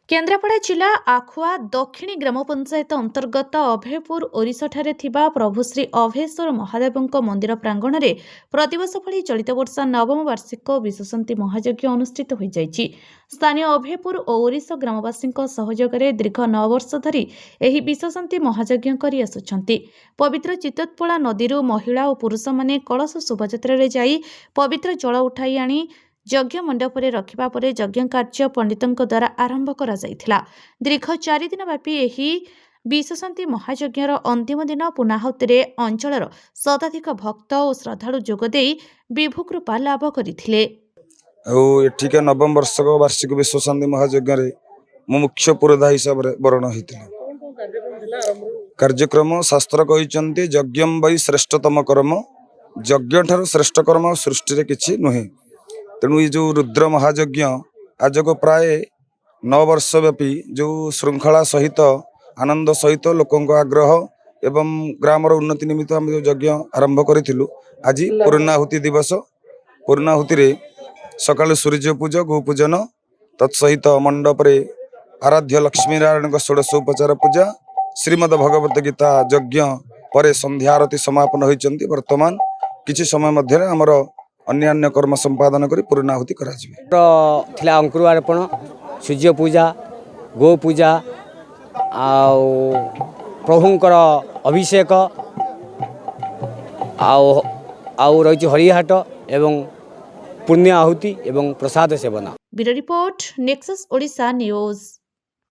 केन्द्रापड़ा जिला आखुआ दक्षिणी ग्राम पंचायत अंतर्गत अभयपुर ओरिशाଠାରେ ଥିବା प्रभु श्री अभयेश्वर महादेवଙ୍କ मंदिर प्रांगण में प्रतिवर्ष भଳି चलित वर्ष नवम वार्षिक विश्वशांति महायज्ञ अनुष्ठित हो जाइछि। स्थानीय अभयपुर और ओरिशा ग्रामवासी सहयोग में दीर्घ 9 वर्ष धरी एही विश्वशांति महायज्ञ करि आसुछन्ति। पवित्र चित्तोत्पला नदी महिला और पुरुष माने कलश शोभायात्रा रे जाई पवित्र जल उठाई आनी यज्ञ मंडप में रखा पर यज्ञ कार्य पंडितों द्वारा आरंभ करा जायथिला। दीर्घ 4 दिन व्यापी एही विश्वशांति महायज्ञर अंतिम दिन पुनाहुति अंचलर शताधिक भक्त और श्रद्धालु जोगदे विभु कृपा लाभ करथिले। एठिका नवम वर्षक वार्षिक विश्वशांति महायज्ञ मो मुख्य पुरोधा हिसाब से वर्ण होता कार्यक्रम शास्त्र कहते यज्ञम वै श्रेष्ठतम कर्म यज्ञ ठार श्रेष्ठ कर्म सृष्टि रे किछि नुहे। तेणु ये जो रुद्र महायज्ञ आज को प्राय 9 वर्ष व्यापी जो श्रृंखला सहित आनंद सहित लोकों आग्रह एवं ग्रामर उन्नति निमित्त आम जो यज्ञ आरंभ करूँ आज पूर्णाहुति दिवस। पूर्णाहुति रे सकाल सूर्य पूजा गोपूजन तत्सहित मंडप रे आराध्य लक्ष्मी नारायण षोडशोपचार पूजा श्रीमद भगवत गीता यज्ञ पर संध्या आरती समापन होती। वर्तमान किछि समय मध्य आमर अन्यान्य कर्म संपादन करी पूर्णाहुति करा जिवे। अंकुरार्पण सूर्य पूजा गो पूजा प्रभुंकर अभिषेक रही हरिहाट एवं पुण्य आहुति एवं प्रसाद सेवन। Bureau report Nexus Odisha news.